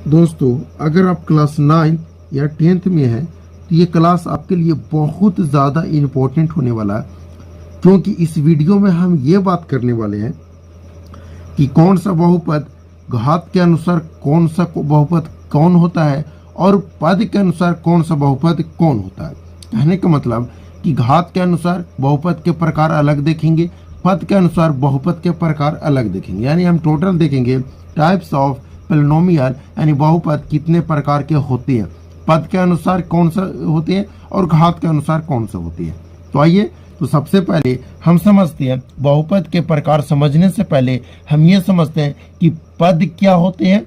दोस्तों, अगर आप क्लास 9 या 10th में हैं तो ये क्लास आपके लिए बहुत ज़्यादा इम्पोर्टेंट होने वाला है, क्योंकि इस वीडियो में हम ये बात करने वाले हैं कि कौन सा बहुपद घात के अनुसार कौन सा बहुपद कौन होता है और पद के अनुसार कौन सा बहुपद कौन होता है। कहने का मतलब कि घात के अनुसार बहुपद के प्रकार अलग देखेंगे, पद के अनुसार बहुपद के प्रकार अलग देखेंगे। यानी हम टोटल देखेंगे टाइप्स ऑफ पोलिनोमियल, यानी बहुपद कितने प्रकार के होते हैं, पद के अनुसार कौन सा होते हैं और घात के अनुसार कौन सा होती है। तो आइए, तो सबसे पहले हम समझते हैं, बहुपद के प्रकार समझने से पहले हम ये समझते हैं कि पद क्या होते हैं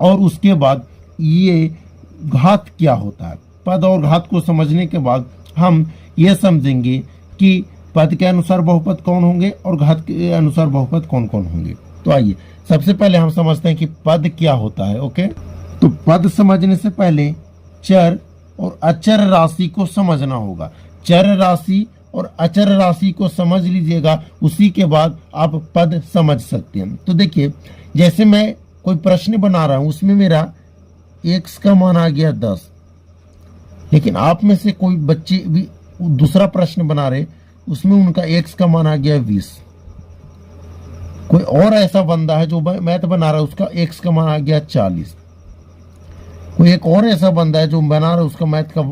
और उसके बाद ये घात क्या होता है। पद और घात को समझने के बाद हम ये समझेंगे कि पद के अनुसार बहुपद कौन होंगे और घात के अनुसार बहुपद कौन कौन होंगे। तो आइए, सबसे पहले हम समझते हैं कि पद क्या होता है। ओके, तो पद समझने से पहले चर और अचर राशि को समझना होगा। चर राशि और अचर राशि को समझ लीजिएगा, उसी के बाद आप पद समझ सकते हैं। तो देखिए, जैसे मैं कोई प्रश्न बना रहा हूं, उसमें मेरा x का मान आ गया 10, लेकिन आप में से कोई बच्चे भी दूसरा प्रश्न बना रहे, उसमें उनका x का मान आ गया 20। कोई और ऐसा बंदा है जो मैथ बना रहा है, उसका x का मान आ गया 40। कोई एक और ऐसा बंदा है जो बना रहा है, उसका मैथ का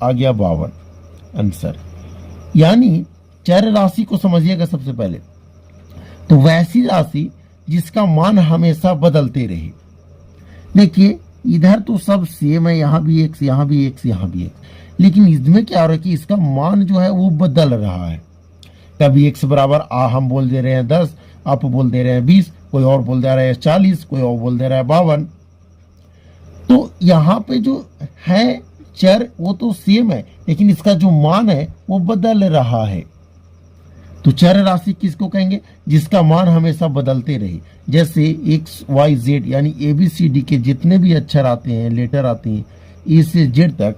आ गया 52 आंसर। यानी चर राशि को समझिएगा सबसे पहले, तो वैसी राशि जिसका मान हमेशा बदलते रहे। देखिए, इधर तो सब सेम है, यहाँ भी x, यहाँ भी x, यहाँ भी x, लेकिन इसमें क्या हो रहा है कि इसका मान जो है वो बदल रहा है। कभी x बराबर हम बोल दे रहे हैं 10, आप बोल दे रहे हैं 20, कोई और बोल दे रहा है 40, कोई और बोल दे रहा है 52। तो यहाँ पे जो है चर वो तो सेम है, लेकिन इसका जो मान है वो बदल रहा है। तो चर राशि किसको कहेंगे? जिसका मान हमेशा बदलते रहे। जैसे एक्स वाई जेड यानी ABCD के जितने भी अक्षर आते हैं, लेटर आते हैं ए से जेड तक,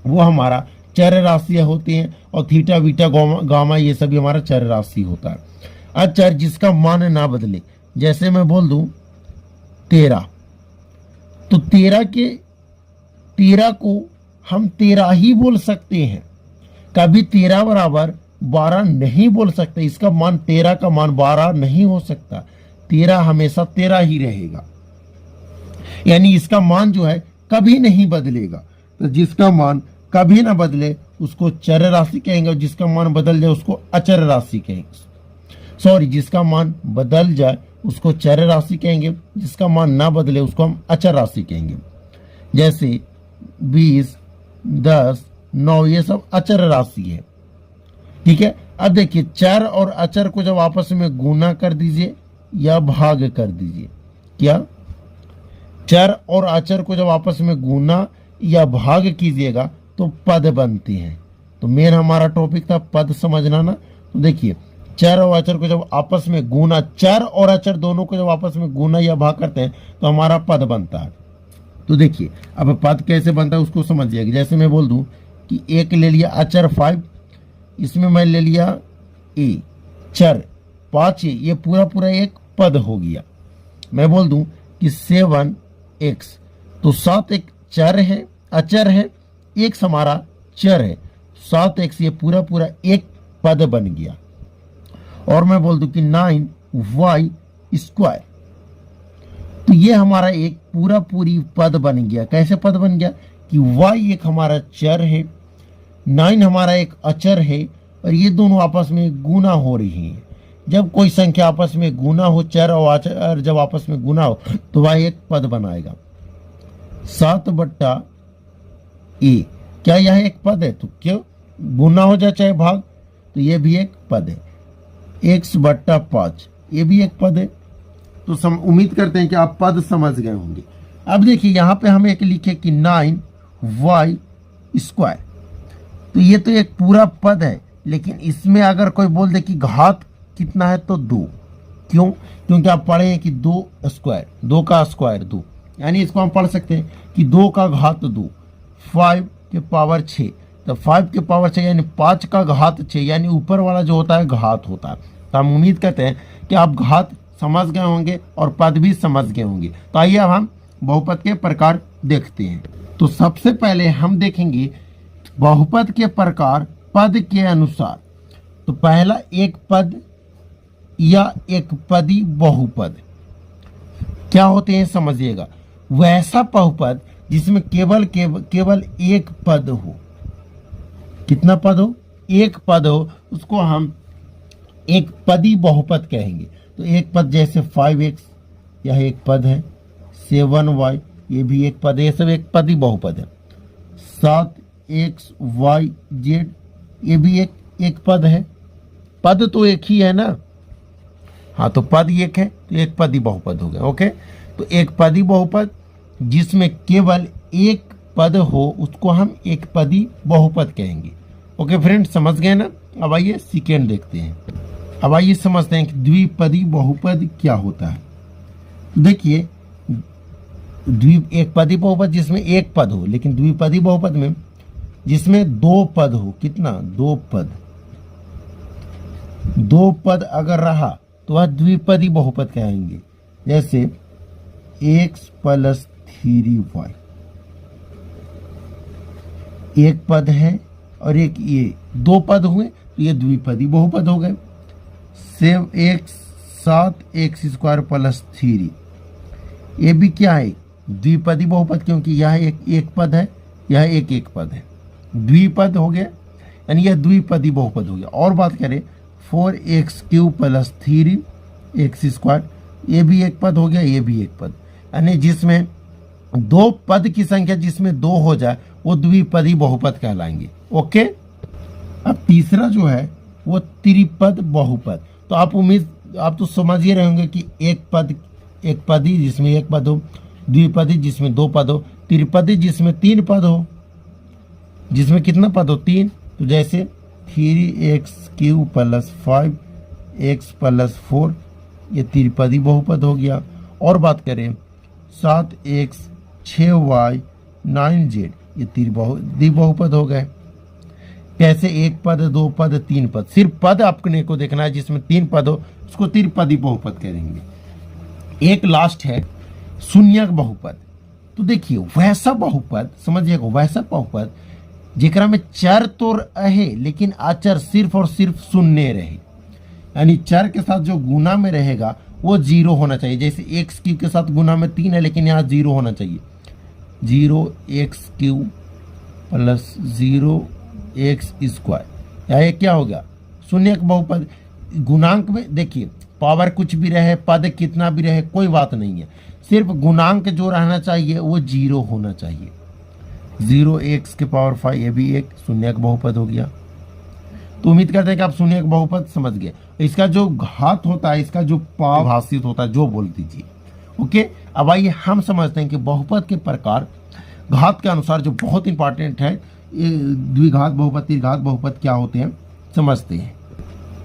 वो हमारा चर राशि होते हैं। और थीटा बीटा गामा ये सभी हमारा चर राशि होता है। अचर जिसका मान ना बदले, जैसे मैं बोल दूं 13, तो 13 को हम 13 ही बोल सकते हैं, कभी 13 बराबर 12 नहीं बोल सकते। इसका मान 13 का मान 12 नहीं हो सकता, 13 हमेशा 13 ही रहेगा। यानी इसका मान जो है कभी नहीं बदलेगा। तो जिसका मान कभी ना बदले उसको चर राशि कहेंगे, और जिसका मान बदल जाए उसको अचर राशि कहेंगे। सॉरी, जिसका मान बदल जाए उसको चर राशि कहेंगे, जिसका मान ना बदले उसको हम अचर राशि कहेंगे। जैसे 20, 10, 9 ये सब अचर राशि है। ठीक है, अब देखिए, चर और अचर को जब आपस में गुना कर दीजिए या भाग कर दीजिए, क्या चर और अचर को जब आपस में गुना या भाग कीजिएगा तो पद बनते हैं। तो मेन हमारा टॉपिक था पद समझना ना। तो देखिए, चर और अचर को जब आपस में गुना, चर और अचर दोनों को जब आपस में गुना या भाग करते हैं तो हमारा पद बनता है। तो देखिए, अब पद कैसे बनता है उसको समझिएगा। जैसे मैं बोल दूं कि एक ले लिया अचर 5, इसमें मैं ले लिया a, चर 5 ये पूरा एक पद हो गया। मैं बोल दूं कि 7x, तो 7 एक चर है, अचर है, x हमारा चर है, 7x ये पूरा एक पद बन गया। और मैं बोल दूं कि 9y स्क्वायर, तो ये हमारा एक पूरी पद बन गया। कैसे पद बन गया कि y एक हमारा चर है, 9 हमारा एक अचर है, और ये दोनों आपस में गुना हो रही हैं। जब कोई संख्या आपस में गुना हो, चर और अचर जब आपस में गुना हो तो वह एक पद बनाएगा। 7/a, क्या यह एक पद है? तो क्यों गुना हो जाए चाहे भाग, तो ये भी एक पद है। x/5 ये भी एक पद है। तो उम्मीद करते हैं कि आप पद समझ गए होंगे। अब देखिए, यहाँ पे हम एक लिखे कि 9y स्क्वायर, तो ये तो एक पूरा पद है, लेकिन इसमें अगर कोई बोल दे कि घात कितना है तो 2। क्यों? क्योंकि आप पढ़े हैं कि 2 स्क्वायर, 2 का स्क्वायर 2, यानी इसको हम पढ़ सकते हैं कि 2 का घात 2, 5 के पावर 6, तो 5 के पावर 6 यानी 5 का घात 6, यानी ऊपर वाला जो होता है घात होता है। तो हम उम्मीद करते हैं कि आप घात समझ गए होंगे और पद भी समझ गए होंगे। तो आइए अब हम बहुपद के प्रकार देखते हैं। तो सबसे पहले हम देखेंगे बहुपद के प्रकार पद के अनुसार। तो पहला एक पद या एक पदी बहुपद क्या होते हैं समझिएगा। वैसा बहुपद जिसमें केवल एक पद हो। कितना पद हो? एक पद हो, उसको हम एक पदी बहुपद कहेंगे। तो एक पद जैसे 5x, यह एक पद है। 7y, ये भी एक पद है। ये सब एक पदी बहुपद है। 7xyz, ये भी एक पद है। पद तो एक ही है ना। हाँ, तो पद एक है तो एक पदी बहुपद हो गया। ओके, तो एक पदी बहुपद जिसमें केवल एक पद हो उसको हम एक पदी बहुपद कहेंगे। ओके फ्रेंड, समझ गए ना। अब आइए सेकेंड देखते हैं। अब आइए समझते हैं कि द्विपदी बहुपद क्या होता है। देखिए, एक पदी बहुपद जिसमें एक पद हो, लेकिन द्विपदी बहुपद में जिसमें दो पद हो। कितना? दो पद। दो पद अगर रहा तो वह द्विपदी बहुपद कहेंगे। जैसे x + 3y, एक पद है और एक ये दो पद हुए तो ये द्विपदी बहुपद हो गए। 7x² + 3, ये भी क्या है? द्विपदी बहुपद, क्योंकि यह एक पद है, यह एक पद है। द्विपद हो गया, यानी यह द्विपदी बहुपद हो गया। और बात करें 4x³ + 3x², ये भी एक पद हो गया, ये भी एक पद। यानी जिसमें दो पद की संख्या जिसमें दो हो जाए वो द्विपदी बहुपद कहलाएंगे। ओके, अब तीसरा जो है वो त्रिपद बहुपद। तो आप तो समझ ही रहे होंगे कि एक पदी जिसमें एक पद हो, द्विपदी जिसमें दो पद हो, त्रिपदी जिसमें तीन पद हो। जिसमें कितना पद हो? तीन। तो जैसे 3x³ + 5x + 4, ये त्रिपदी बहुपद हो गया। और बात करें 7x 6y 9z, ये त्रिपदी बहुपद हो गए। कैसे? एक पद, दो पद, तीन पद। सिर्फ पद आपने को देखना है, जिसमें तीन पद हो उसको त्रिपदी बहुपद कहेंगे। एक लास्ट है शून्यक बहुपद। तो देखिए, वैसा बहुपद समझिएगा, वैसा बहुपद जेकरा में चर तो रहे लेकिन अचर सिर्फ और सिर्फ शून्य रहे। यानी चर के साथ जो गुना में रहेगा वो 0 होना चाहिए। जैसे x³ के साथ गुना में 3 है लेकिन यहाँ 0 होना चाहिए। 0x³ + 0x², यह क्या हो गया? शून्यक बहुपद। गुणांक में देखिए, पावर कुछ भी रहे, पद कितना भी रहे, कोई बात नहीं है। सिर्फ गुणांक जो रहना चाहिए वो 0 होना चाहिए। 0x⁵, ये भी एक शून्यक बहुपद हो गया। तो उम्मीद करते हैं कि आप शून्यक बहुपद समझ गए। इसका जो घात होता है, इसका जो भाषित होता है, जो बोल दीजिए। ओके, अब आइए हम समझते हैं कि बहुपद के प्रकार घात के अनुसार, जो बहुत इंपॉर्टेंट है, द्विघात बहुपद, त्रिघात बहुपद क्या होते हैं समझते हैं।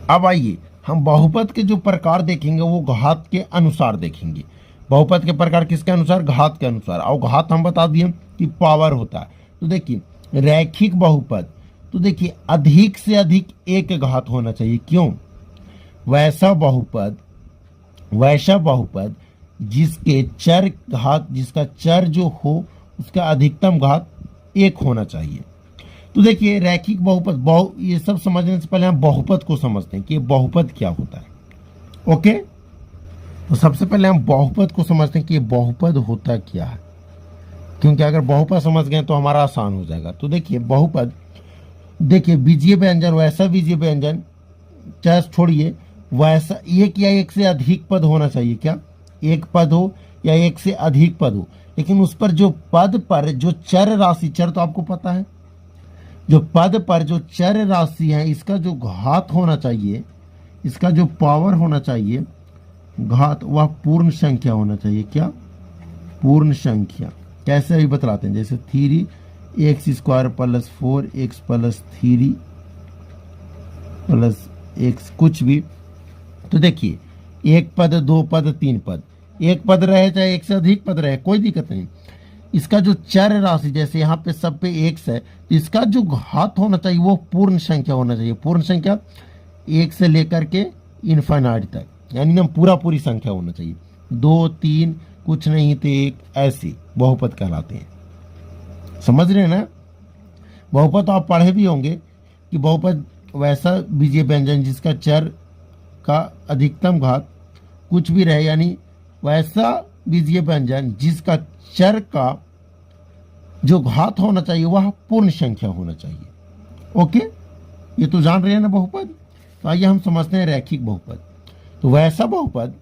अब आइए हम बहुपद के जो प्रकार देखेंगे वो घात के अनुसार देखेंगे। बहुपद के प्रकार किसके अनुसार? घात के अनुसार। और घात हम बता दिए कि पावर होता है। तो देखिए, रैखिक बहुपद, तो देखिए अधिक से अधिक एक घात होना चाहिए। क्यों? वैसा बहुपद जिसके चर घात, जिसका चर जो हो उसका अधिकतम घात 1 होना चाहिए। तो देखिए, रैखिक बहुपद, ये सब समझने से पहले हम बहुपद को समझते हैं कि ये बहुपद क्या होता है। ओके, तो सबसे पहले हम बहुपद को समझते हैं कि ये बहुपद होता क्या है, क्योंकि अगर बहुपद समझ गए तो हमारा आसान हो जाएगा। तो देखिए, बहुपद, देखिए बीजीय व्यंजन, वैसा बीजीय व्यंजन, चाहे छोड़िए, वैसा एक या एक से अधिक पद होना चाहिए। क्या? एक पद हो या एक से अधिक पद हो, लेकिन उस पर जो पद पर जो चर राशि, चर तो आपको पता है, जो पद पर जो चर राशि है, इसका जो घात होना चाहिए, इसका जो पावर होना चाहिए, घात, वह पूर्ण संख्या होना चाहिए। क्या? पूर्ण संख्या। कैसे अभी बतलाते हैं, जैसे 3x² + 4x + 3 + x, कुछ भी। तो देखिए, एक पद, दो पद, तीन पद, एक पद रहे चाहे एक से अधिक पद रहे, कोई दिक्कत नहीं। इसका जो चर राशि, जैसे यहाँ पे सब पे x है, तो इसका जो घात होना चाहिए वो पूर्ण संख्या होना चाहिए। पूर्ण संख्या 1 से लेकर के इनफाइनाइट तक, यानी ना पूरी संख्या होना चाहिए। 2, 3, कुछ नहीं तो एक ऐसी बहुपद कहलाते हैं। समझ रहे हैं ना? बहुपद तो आप पढ़े भी होंगे कि बहुपद वैसा बीजीय व्यंजन जिसका चर का अधिकतम घात कुछ भी रहे, यानी वैसा बीजीय व्यंजन जिसका चर का जो घात होना चाहिए वह पूर्ण संख्या होना चाहिए। ओके, ये तो जान रहे हैं ना बहुपद। तो आइए हम समझते हैं रैखिक बहुपद। तो वैसा बहुपद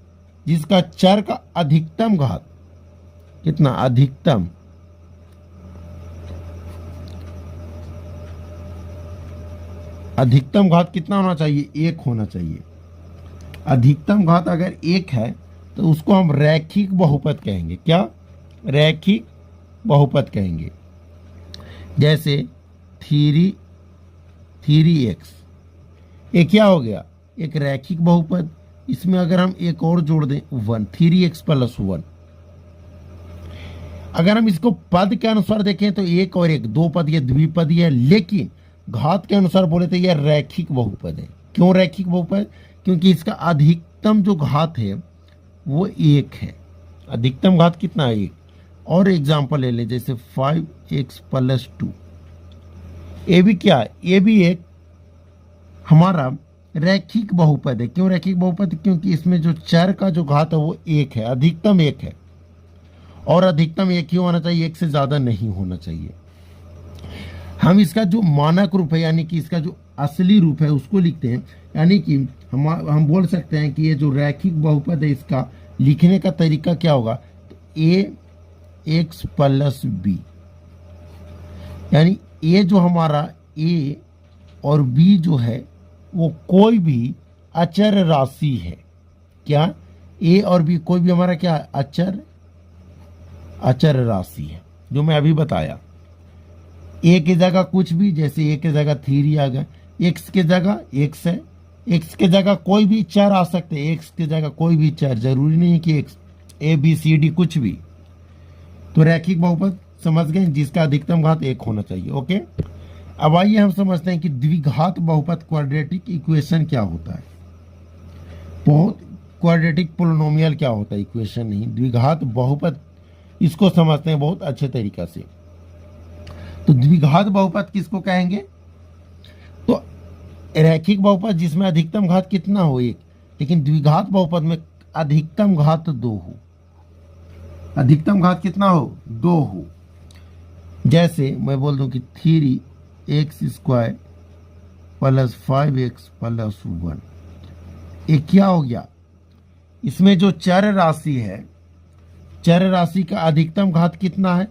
जिसका चर का अधिकतम घात कितना, अधिकतम घात कितना होना चाहिए, 1 होना चाहिए। अधिकतम घात अगर 1 है तो उसको हम रैखिक बहुपद कहेंगे। क्या? रैखिक बहुपद कहेंगे। जैसे 3x, ये क्या हो गया, एक रैखिक बहुपद। इसमें अगर हम एक और जोड़ दें 1, 3x + 1। अगर हम इसको पद के अनुसार देखें तो 1 और 1 2 पद, ये द्विपदी है, लेकिन घात के अनुसार बोले तो यह रैखिक बहुपद है। क्यों रैखिक बहुपद? क्योंकि इसका अधिकतम जो घात है वो 1 है। अधिकतम घात कितना है, 1। और एग्जांपल ले लें, जैसे 5x + 2। ये भी क्या है, ये भी एक हमारा रैखिक बहुपद है। क्यों रैखिक बहुपद? क्योंकि इसमें जो चर का जो घात है वो 1 है, अधिकतम 1 है। और अधिकतम 1 ही होना चाहिए, 1 से ज्यादा नहीं होना चाहिए। हम इसका जो मानक रूप है, यानी कि इसका जो असली रूप है उसको लिखते हैं। यानी कि हम बोल सकते हैं कि ये जो रैखिक बहुपद है इसका लिखने का तरीका क्या होगा, तो ax + b, यानी ये जो हमारा a और b जो है वो कोई भी अचर राशि है। क्या? a और b कोई भी हमारा क्या अचर राशि है, जो मैं अभी बताया। a की जगह कुछ भी, जैसे a की जगह 3 आ गया, x की जगह x है, x की जगह कोई भी चर आ सकते हैं, x की जगह कोई भी चर, जरूरी नहीं कि x, a b c d कुछ भी। तो रैखिक बहुपद समझ गए, जिसका अधिकतम घात 1 होना चाहिए। ओके, अब आइए हम समझते हैं कि द्विघात बहुपद क्वाड्रेटिक इक्वेशन क्या होता है। बहुत क्वाड्रेटिक पोलिनोमियल क्या होता है, इक्वेशन नहीं, द्विघात बहुपद, इसको समझते हैं बहुत अच्छे तरीका से। तो द्विघात बहुपद किसको कहेंगे? तो रैखिक बहुपद जिसमें अधिकतम घात कितना हो, 1, लेकिन द्विघात बहुपद में अधिकतम घात 2 हो। अधिकतम घात कितना हो, 2 हो। जैसे मैं बोल दूं कि 3x² + 5x + 1, ये क्या हो गया, इसमें जो चर राशि है, चर राशि का अधिकतम घात कितना है,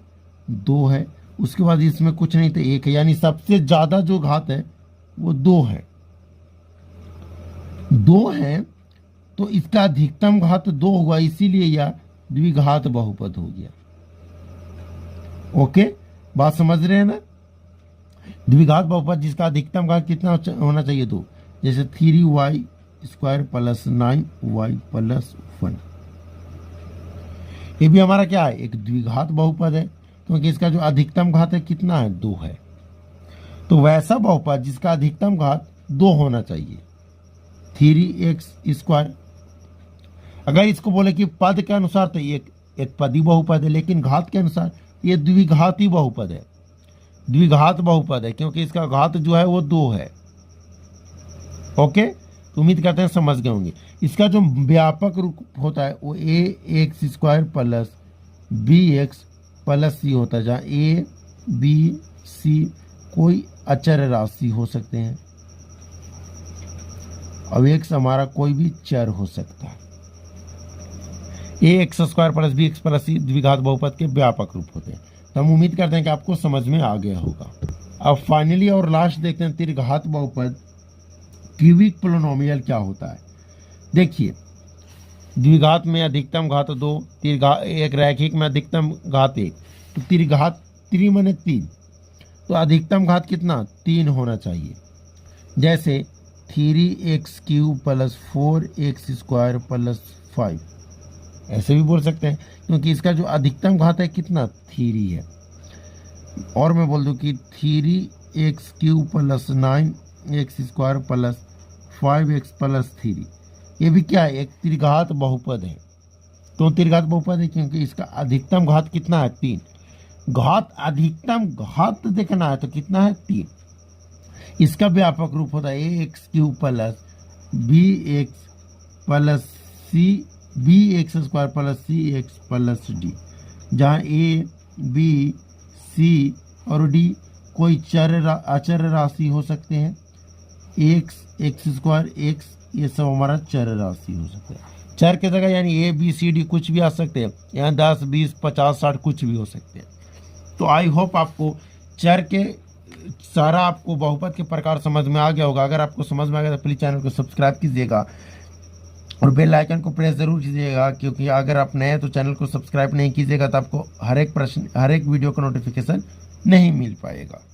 2 है। उसके बाद इसमें कुछ नहीं तो 1 है, यानी सबसे ज्यादा जो घात है वो 2 है। 2 है तो इसका अधिकतम घात 2 हुआ, इसीलिए यह द्विघात बहुपद हो गया। ओके, बात समझ रहे हैं ना? द्विघात बहुपद जिसका अधिकतम घात कितना होना चाहिए, 2। जैसे 3y² + 9y + 1, ये भी हमारा क्या है, एक द्विघात बहुपद है, क्योंकि इसका जो अधिकतम घात है कितना है, 2 है। तो वैसा बहुपद जिसका अधिकतम घात 2 होना चाहिए, 3x²। अगर इसको बोले कि पद के अनुसार तो एक पदी बहुपद है, लेकिन घात के अनुसार ये द्विघाती बहुपद है, द्विघात बहुपद है, क्योंकि इसका घात जो है वो 2 है। ओके, तो उम्मीद करते हैं समझ गए होंगे। इसका जो व्यापक रूप होता है वो ax² + bx + c होता है, जहाँ a b c कोई अचर राशि हो सकते हैं और x हमारा कोई भी चर हो सकता है। ax² + bx + c द्विघात बहुपद के व्यापक रूप होते हैं। तो हम उम्मीद करते हैं कि आपको समझ में आ गया होगा। अब फाइनली और लास्ट देखते हैं त्रिघात बहुपद क्यूबिक पोलिनोमियल क्या होता है। देखिए, द्विघात में अधिकतम घात 2, एक रैखिक में अधिकतम घात 1, तो त्रिघात, त्रि माने 3, तो अधिकतम घात कितना, 3 होना चाहिए। जैसे 3x³ + 4x² + 5, ऐसे भी बोल सकते हैं, क्योंकि इसका जो अधिकतम घात है कितना, 3 है। और मैं बोल दूं कि 3x³ + 9x² + 5x + 3, ये भी क्या है, एक त्रिघात बहुपद है। तो त्रिघात बहुपद है क्योंकि इसका अधिकतम घात कितना है 3। घात अधिकतम घात देखना है तो कितना है 3। इसका व्यापक रूप होता है ax³ प्लस bx प्लस सी bx² plus cx plus d, जहाँ a b c और d कोई अचर राशि हो सकते हैं। x² x ये सब हमारा चर राशि हो सकता है। चर की जगह यानी a b c d कुछ भी आ सकते हैं, यहाँ 10 20 50 60 कुछ भी हो सकते हैं। तो आई होप आपको चर के सारा आपको बहुपद के प्रकार समझ में आ गया होगा। अगर आपको समझ में आ गया तो प्लीज चैनल को सब्सक्राइब कीजिएगा और बेल आइकन को प्रेस जरूर कीजिएगा, क्योंकि अगर आप नए हैं तो चैनल को सब्सक्राइब नहीं कीजिएगा तो आपको हर एक वीडियो का नोटिफिकेशन नहीं मिल पाएगा।